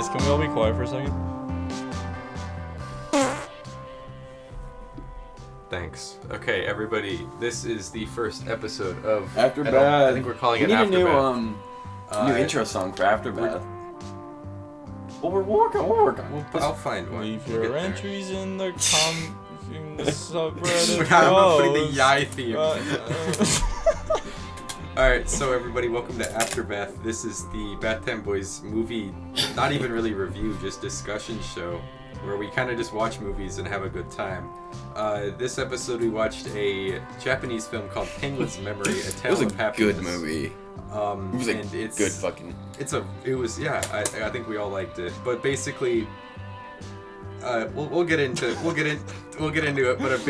Guys, can we all be quiet for a second? Thanks. Okay, everybody, this is the first episode of Afterbath. I think we're calling it Afterbath. We need a new intro song for Afterbath. Well, we'll work on. I'll find one. Leave We'll your get there. entries in the subreddit. I'm putting the Yai theme. post. Alright, so everybody, welcome to Afterbath. This is the Bathtime Boys movie, not even really review, just discussion show, where we kind of just watch movies and have a good time. This episode we watched a Japanese film called Penguin's Memory, A Tale of Happiness. It was a good movie. It was a and it's good fucking... I think we all liked it. But basically, we'll get into it, but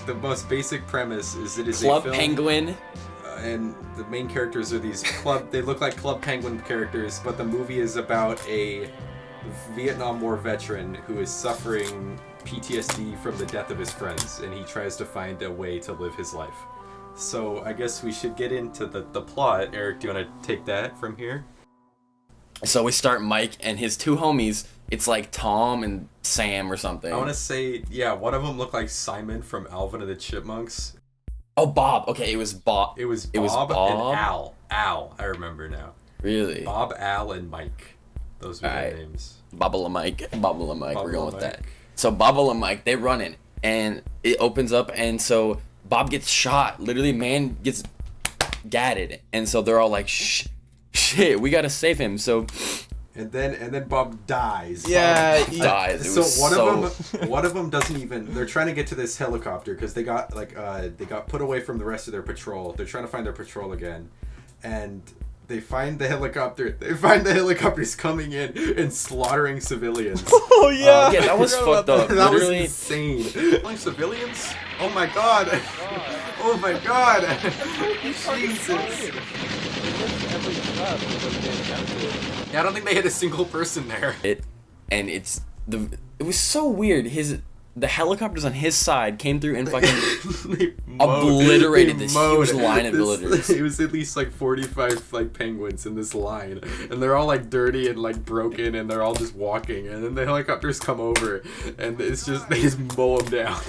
the most basic premise is it is Club a film. Penguin. And the main characters are these they look like Club Penguin characters, but the movie is about a Vietnam War veteran who is suffering PTSD from the death of his friends, and he tries to find a way to live his life. So I guess we should get into the plot. Eric, do you want to take that from here? So we start Mike and his two homies. It's like Tom and Sam or something. I want to say, yeah, one of them looked like Simon from Alvin and the Chipmunks. Oh, Bob. Okay, it was Bob. It was Bob and Al. Al, I remember now. Really? Bob, Al, and Mike. Those were their names. Bobble Mike. We're going with that. Mike. So Bobble and Mike, they run in, and it opens up, and so Bob gets shot. Literally, man gets gatted, and so they're all like, shit, we gotta save him. So. And then Bob dies. Yeah, Bob dies. One of them doesn't even. They're trying to get to this helicopter because they got put away from the rest of their patrol. They're trying to find their patrol again, and they find the helicopter. They find the helicopters coming in and slaughtering civilians. Oh yeah. Yeah, that was fucked up. That was Literally insane. Killing civilians? Oh my god! Oh my god! Jesus! Yeah, I don't think they hit a single person there. It was so weird. The helicopters on his side came through and fucking obliterated this huge line of villagers. It was at least like 45 like penguins in this line, and they're all like dirty and like broken, and they're all just walking, and then the helicopters come over, and they just mow them down.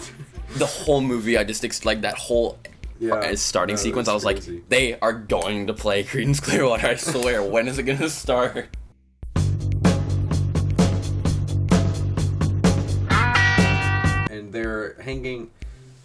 The whole movie, I just like that whole starting sequence. I was crazy. like, they are going to play Creedence Clearwater. I swear. When is it gonna start? And they're hanging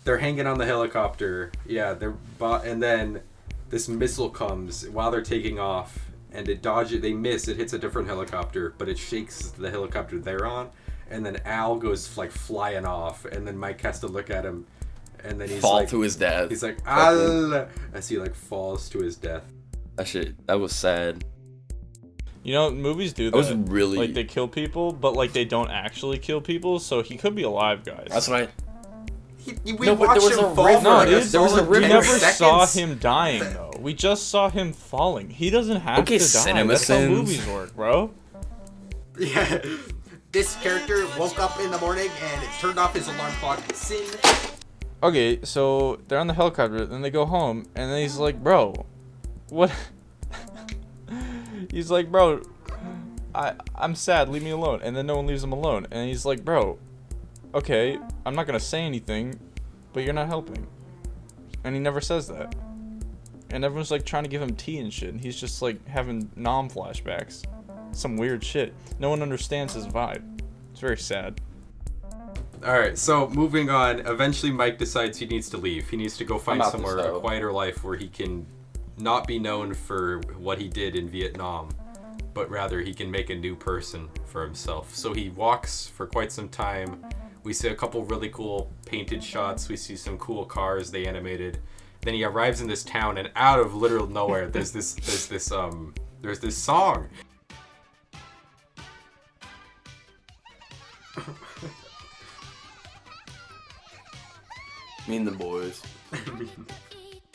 on the helicopter. Yeah, and then this missile comes while they're taking off, and they miss. It hits a different helicopter, but it shakes the helicopter they're on. And then Al goes like flying off, and then Mike has to look at him, and then he's Fall to his death. He's like Al, as he like falls to his death. That was sad. You know, movies do that. That was really like they kill people, but like they don't actually kill people. So he could be alive, guys. That's what We watched him fall. No, dude, there was a we river. never 10 saw seconds. him dying though. We just saw him falling. He doesn't have to die. cinema That's how sins. movies work, bro. Yeah. This character woke up in the morning and turned off his alarm clock. Sin. Okay, so they're on the helicopter, then they go home, and then he's like, bro, what? He's like, bro, I'm sad, leave me alone. And then no one leaves him alone. And he's like, bro, okay, I'm not gonna say anything, but you're not helping. And he never says that. And everyone's like trying to give him tea and shit, and he's just like having Nam flashbacks. Some weird shit. No one understands his vibe. It's very sad. Alright, so moving on. Eventually Mike decides he needs to leave. He needs to go find somewhere, a quieter life where he can not be known for what he did in Vietnam, but rather he can make a new person for himself. So he walks for quite some time. We see a couple really cool painted shots. We see some cool cars they animated. Then he arrives in this town, and out of literal nowhere, there's this song. Me and the boys.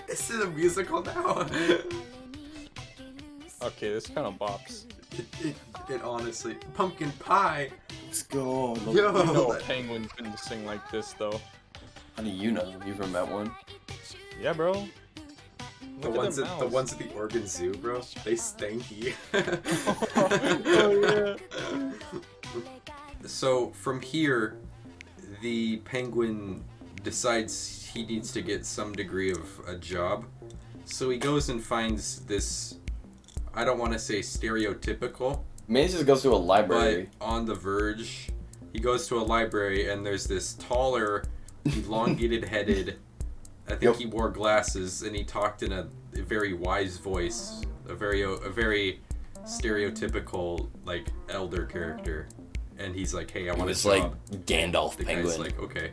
This is a musical now. Okay, this kind of bops. It honestly, pumpkin pie. Let's go. Yo, You know a penguin couldn't sing like this, though. How do you know? You from that one? Yeah, bro. The ones at the Oregon Zoo, bro. They stanky. Oh yeah. So from here, the penguin decides he needs to get some degree of a job. So he goes and finds this, I don't want to say stereotypical, Maze just goes to a library. but on the verge. He goes to a library and there's this taller, elongated headed, I think he wore glasses and he talked in a very wise voice, a very stereotypical like elder character. And he's like, hey, I want a It's job. like Gandalf The penguin. guy's like, okay.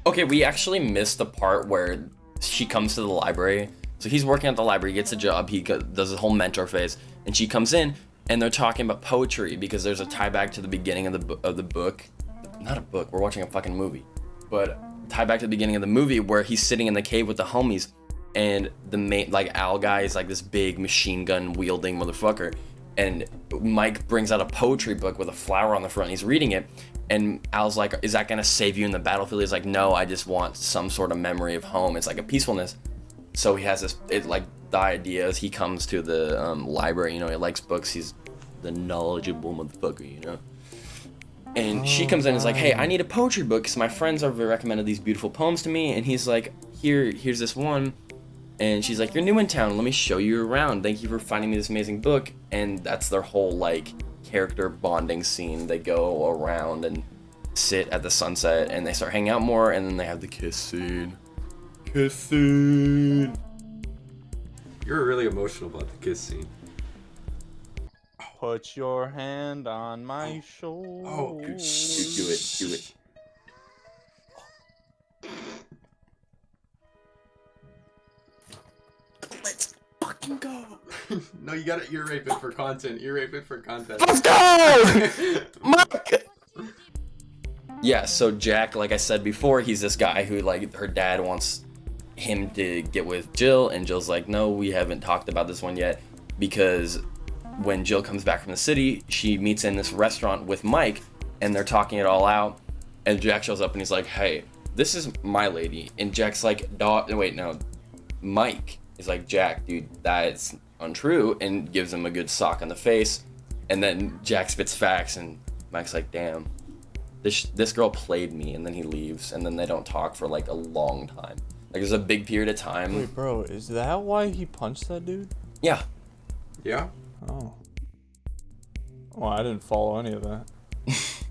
Okay, we actually missed the part where she comes to the library. So he's working at the library, gets a job, he does his whole mentor phase, and she comes in, and they're talking about poetry because there's a tie back to the beginning of the book. Not a book, we're watching a fucking movie. But tie back to the beginning of the movie where he's sitting in the cave with the homies, and the main, like, Al guy is like this big machine gun wielding motherfucker. And Mike brings out a poetry book with a flower on the front. He's reading it, and Al's like, "Is that gonna save you in the battlefield?" He's like, "No, I just want some sort of memory of home. It's like a peacefulness." So he has this. It like the idea is he comes to the library. You know, he likes books. He's the knowledgeable motherfucker. You know. And she comes in and is like, "Hey, I need a poetry book because my friends have recommended these beautiful poems to me." And he's like, "Here's this one." And she's like, "You're new in town. Let me show you around. Thank you for finding me this amazing book." And that's their whole, like, character bonding scene. They go around and sit at the sunset, and they start hanging out more, and then they have the kiss scene. Kiss scene. You're really emotional about the kiss scene. Put your hand on my shoulder. Oh, Do it. Do it. Let's fucking go. No, you gotta ear rape it for content. Ear rape it for content. Let's go! Mike! Yeah, so Jack, like I said before, he's this guy who, like, her dad wants him to get with Jill, and Jill's like, "No, we haven't talked about this one yet," because when Jill comes back from the city, she meets in this restaurant with Mike, and they're talking it all out, and Jack shows up and he's like, "Hey, this is my lady," and Jack's like, Mike is like, "Jack, dude, that's untrue," and gives him a good sock on the face, and then Jack spits facts, and Mike's like, "Damn, this girl played me," and then he leaves, and then they don't talk for like a long time. Like, there's a big period of time. Wait, bro, is that why he punched that dude? Yeah. Yeah? Oh. Well, I didn't follow any of that.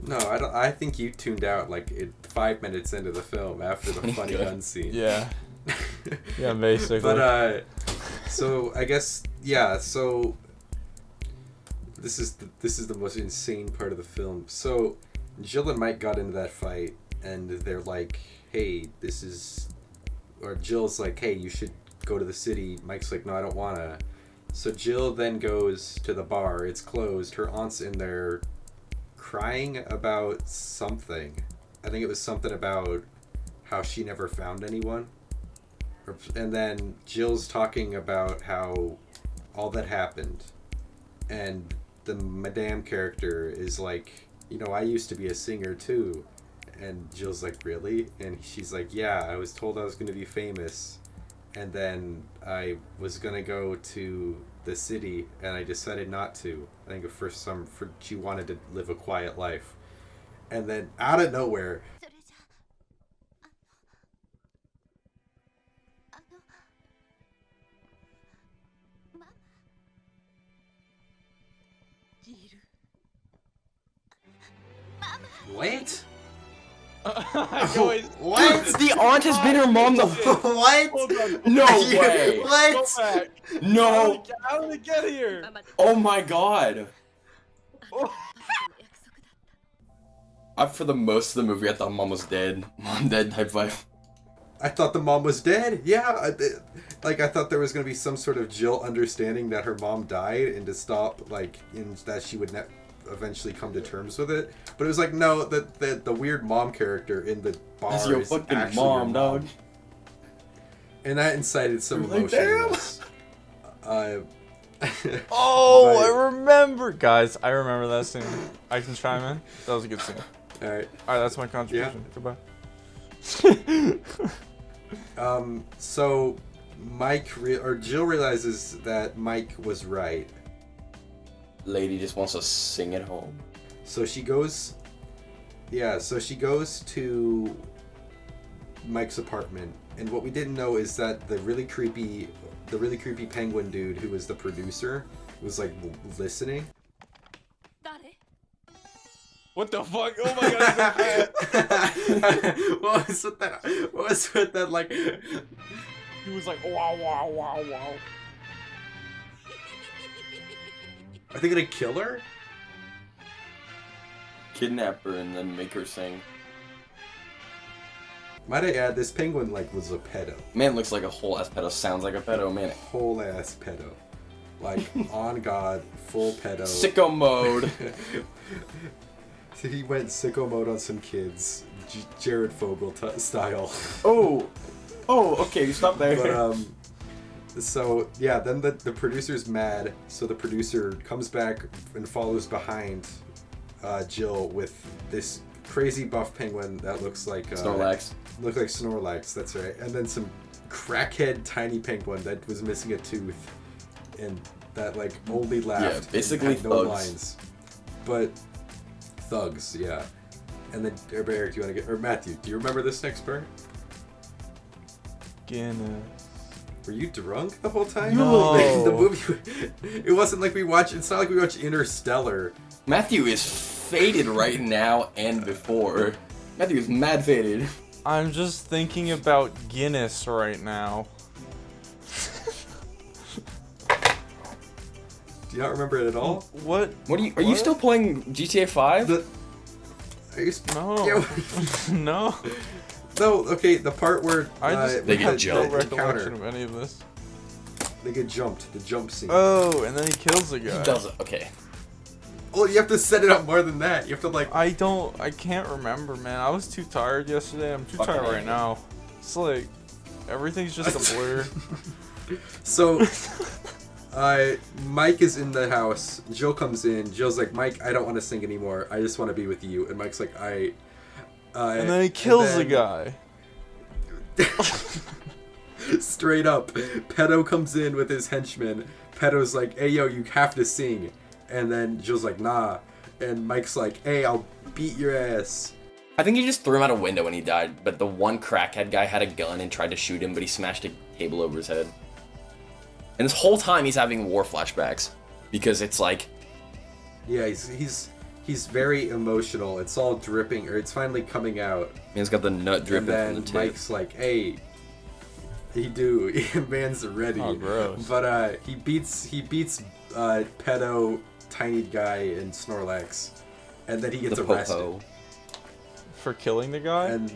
No, I think you tuned out like 5 minutes into the film after the funny gun scene. Yeah. Yeah, basically. But so I guess so this is the most insane part of the film. So Jill and Mike got into that fight, and they're like, "Hey, or Jill's like, "Hey, you should go to the city." Mike's like, "No, I don't wanna." So Jill then goes to the bar. It's closed. Her aunt's in there crying about something. I think it was something about how she never found anyone. And then Jill's talking about how all that happened. And the Madame character is like, "I used to be a singer too." And Jill's like, "Really?" And she's like, "Yeah, I was told I was going to be famous. And then I was going to go to the city, and I decided not to. I think she wanted to live a quiet life." And then out of nowhere, what? What? The aunt has been her mom the What? No way. What? Go back. No. How did it get here? Oh my god. For the most of the movie, I thought mom was dead. Mom dead type vibe. I thought the mom was dead. Yeah, I thought there was gonna be some sort of Jill understanding that her mom died, and to stop, that she would eventually come to terms with it. But it was like, no, the weird mom character in the bar That's your is fucking actually mom, your dog. And that incited some You're like, emotion. Oh, I remember. Guys, I remember that scene. I can chime in. That was a good scene. Alright. Alright, that's my contribution. Yeah. Goodbye. So Jill realizes that Mike was right. Lady just wants to sing at home. So she goes to Mike's apartment, and what we didn't know is that the really creepy penguin dude who was the producer was like listening. What the fuck? Oh my god, What was with that like he was like wow wow wow wow. Are they gonna kill her? Kidnap her and then make her sing. Might I add, this penguin like was a pedo. Man looks like a whole ass pedo. Sounds like a pedo, man. Whole ass pedo. Like on God, full pedo. Sicko mode. So he went sicko mode on some kids, Jared Fogle style. Oh, okay, stop there. But so yeah, then the producer's mad, so the producer comes back and follows behind Jill with this crazy buff penguin that looks like Snorlax. Looks like Snorlax, that's right. And then some crackhead tiny penguin that was missing a tooth and that like only laughed. Yeah, basically and had no thugs. lines. But thugs, yeah. And then Eric, do you want to get, or Matthew, do you remember this next part? Guinness. Were you drunk the whole time? No. The movie, it wasn't like it's not like we watched Interstellar. Matthew is faded right now and before. Matthew is mad faded. I'm just thinking about Guinness right now. Do you not remember it at all? What? Are you still playing GTA 5? No. Yeah. No. No, okay, the part where I just They get have jumped. no the recollection encounter. of any of this. They get jumped, the jump scene. Oh, and then he kills the guy. He does it. Okay. Oh, you have to set it up more than that. You have to like. I can't remember, man. I was too tired yesterday. I'm too Fucking tired right A. now. It's like everything's just a blur. So, Mike is in the house. Jill comes in. Jill's like, Mike, I don't want to sing anymore. I just want to be with you. And Mike's like, And then he kills the guy. Straight up, Pedo comes in with his henchman. Pedo's like, hey yo, you have to sing. And then Jill's like, nah. And Mike's like, hey, I'll beat your ass. I think he just threw him out a window when he died, but the one crackhead guy had a gun and tried to shoot him, but he smashed a table over his head. And this whole time he's having war flashbacks. Because it's like... Yeah, he's very emotional. It's all dripping, or it's finally coming out. Man's got the nut dripping And from then the tip. Mike's like, hey, man's ready. Oh, gross. But he beats Pedo, tiny guy, and Snorlax, and then he gets the arrested. po-po. For killing the guy? And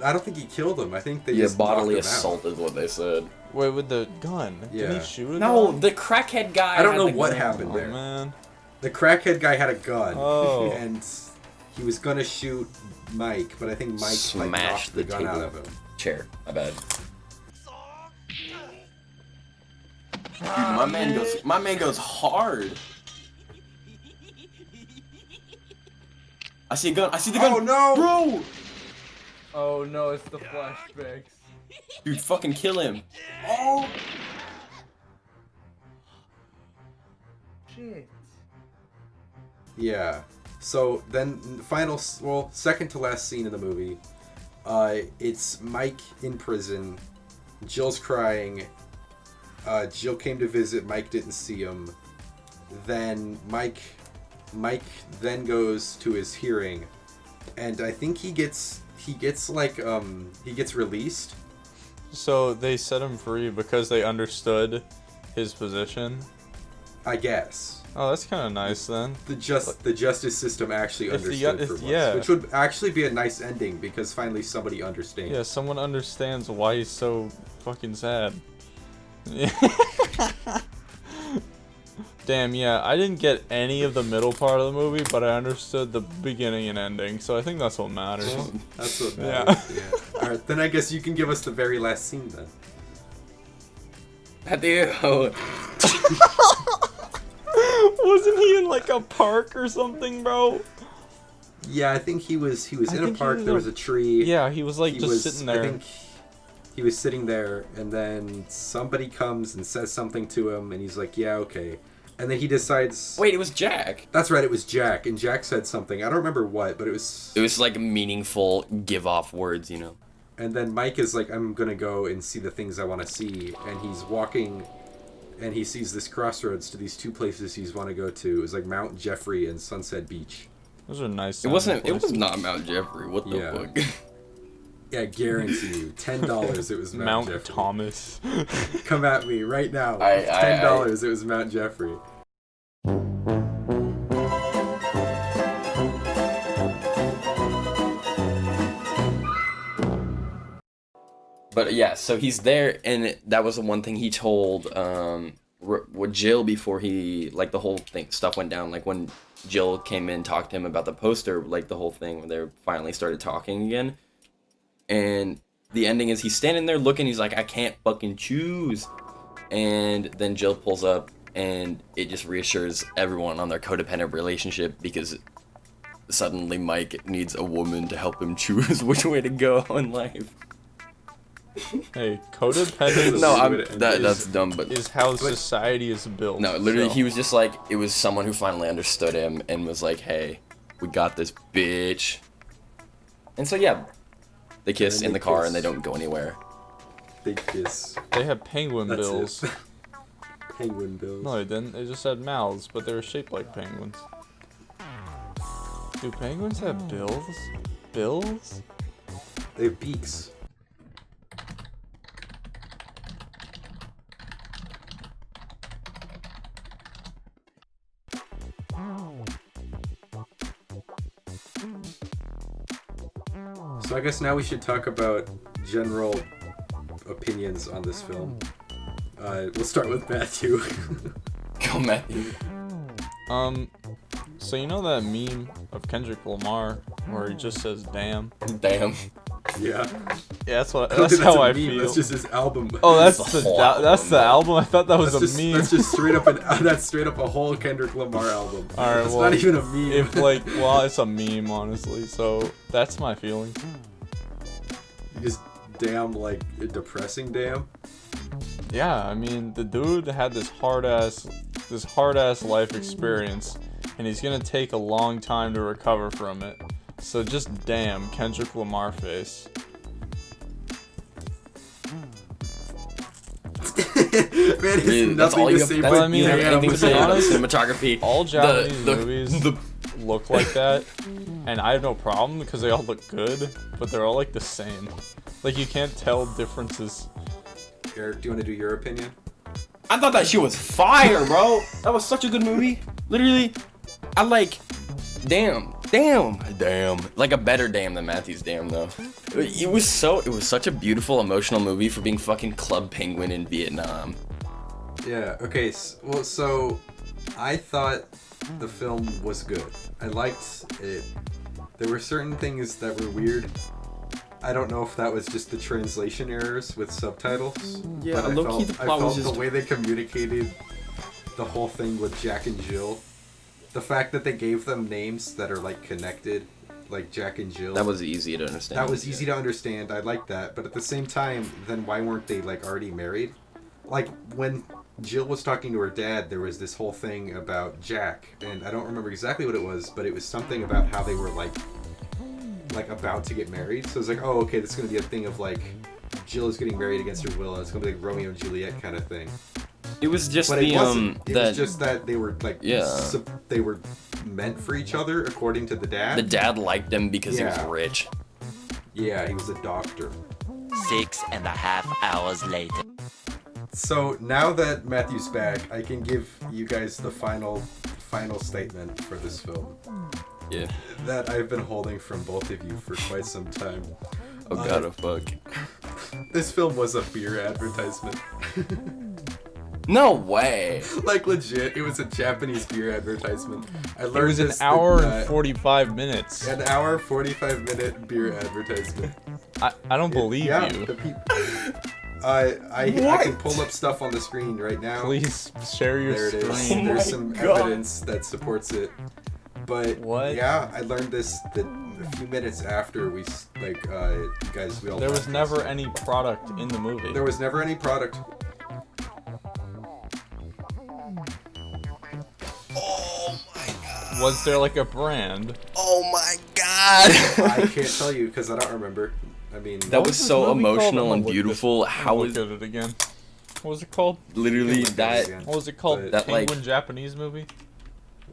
I don't think he killed him. I think they Yeah, just bodily knocked him out. assault is what they said. Wait, with the gun? Yeah. Did he shoot a No, guy? the crackhead guy. I don't had know the what gun. happened Oh, there. man. The crackhead guy had a gun, Oh. and he was gonna shoot Mike, but I think Mike like, Smashed knocked the gun table. out of him. Chair. My bad. Dude, my man goes hard. I see a gun. I see the gun. Oh no! Bro! Oh no, it's the flashbacks. Dude, fucking kill him. Oh! Shit. Yeah. So then, second to last scene in the movie, it's Mike in prison. Jill's crying. Jill came to visit. Mike didn't see him. Then Mike then goes to his hearing, and I think he gets released. So they set him free because they understood his position. I guess. Oh, that's kind of nice then. The justice system actually understood for once, yeah. which would actually be a nice ending because finally somebody understands. Yeah, someone understands why he's so fucking sad. Damn, yeah, I didn't get any of the middle part of the movie, but I understood the beginning and ending, so I think that's what matters. Well, that's what Yeah. matters. Yeah. All right, then I guess you can give us the very last scene then. Matthew. Wasn't he in like a park or something, bro? Yeah, I think he was in a think he park. was There a- was a tree. Yeah, he was like He just was, sitting there. I think he was sitting there, and then somebody comes and says something to him, and he's like, yeah, okay. And then he decides... Wait, it was Jack. That's right, it was Jack, and Jack said something. I don't remember what, but it was... It was like meaningful give-off words, you know? And then Mike is like, I'm gonna go and see the things I want to see. And he's walking, and he sees this crossroads to these two places he's want to go to. It was like Mount Jeffrey and Sunset Beach. Those are nice. It was not Mount Jeffrey. What the fuck? Yeah, I guarantee you. $10 it was Mount Jeffrey. Thomas. Come at me right now. $10 it was Mount Jeffrey. But yeah, so he's there, and that was the one thing he told Jill before he, like, the whole stuff went down. Like, when Jill came in, talked to him about the poster, like, the whole thing, when they finally started talking again. And the ending is he's standing there looking, he's like, I can't fucking choose. And then Jill pulls up, and it just reassures everyone on their codependent relationship, because suddenly Mike needs a woman to help him choose which way to go in life. Hey, codependence. That's dumb, but is how society is built. No, literally, he was just like, it was someone who finally understood him and was like, hey, we got this, bitch. And so yeah, they kiss in the car and they don't go anywhere. They kiss. They have penguin bills. Penguin bills. No, they didn't. They just had mouths, but they were shaped like penguins. Do penguins have bills? Bills? They have beaks. So I guess now we should talk about general opinions on this film. We'll start with Matthew. Go, Matthew. So you know that meme of Kendrick Lamar where he just says "damn"? Damn. Yeah. Yeah, that's how I meme. feel. That's just his album. Oh, that's the album. I thought that was a meme. That's just straight up that's straight up a whole Kendrick Lamar album. All right, it's not even a meme. It's a meme, honestly. So that's my feeling. Just damn, like a depressing damn. Yeah, I mean the dude had this hard ass life experience, and he's gonna take a long time to recover from it. So just damn, Kendrick Lamar face. Man, Really, nothing all to you say have, but I mean, damn. anything to say about cinematography. All Japanese movies look like that, and I have no problem because they all look good, but they're all like the same. Like you can't tell differences. Eric, do you want to do your opinion? I thought that shit was fire, bro. That was such a good movie. Literally, I like, damn. Like a better damn than Matthew's damn though. It was such a beautiful, emotional movie for being fucking Club Penguin in Vietnam. Yeah. Okay. So I thought the film was good. I liked it. There were certain things that were weird. I don't know if that was just the translation errors with subtitles. Yeah, but low-key the plot was just... the way they communicated the whole thing with Jack and Jill. The fact that they gave them names that are like connected, like Jack and Jill. That was easy to understand. That was easy to understand. I liked that. But at the same time, then why weren't they like already married? Like when Jill was talking to her dad, there was this whole thing about Jack, and I don't remember exactly what it was, but it was something about how they were like about to get married. So it's like, oh, okay, this is gonna be a thing of like Jill is getting married against her will. It's gonna be like Romeo and Juliet kind of thing. It was just But it was just that they were like they were meant for each other according to the dad. The dad liked him because he was rich. Yeah, he was a doctor. 6.5 hours later. So now that Matthew's back, I can give you guys the final statement for this film. Yeah. That I've been holding from both of you for quite some time. Oh god, oh fuck. This film was a beer advertisement. No way. Like legit, it was a Japanese beer advertisement. It was an hour and 45 minutes. An hour, 45-minute beer advertisement. I don't believe you. I can pull up stuff on the screen right now. Please share your There it is. screen. There's some evidence that supports it. But What? yeah, I learned this that a few minutes after we guys, we all. There was never any product in the movie. There was never any product. Oh my god. Was there like a brand? Oh my god. I can't tell you because I don't remember. I mean, That was this so movie called? emotional I'm and gonna look beautiful. I'm How gonna is look at it again? What was it called? literally Look at it that? again. What was it called? But- That, like- Penguin Japanese movie?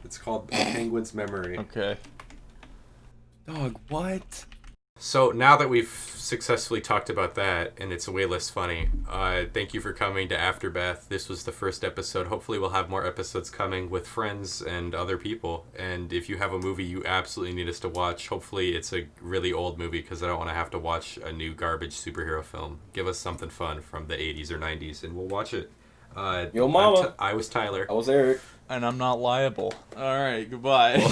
It's called A Penguin's Memory. Okay. Dog, what? So now that we've successfully talked about that, and it's way less funny, thank you for coming to Afterbath. This was the first episode. Hopefully we'll have more episodes coming with friends and other people. And if you have a movie you absolutely need us to watch, hopefully it's a really old movie because I don't want to have to watch a new garbage superhero film. Give us something fun from the 80s or 90s, and we'll watch it. Yo, mama. I was Tyler. I was Eric. And I'm not liable. Alright, goodbye.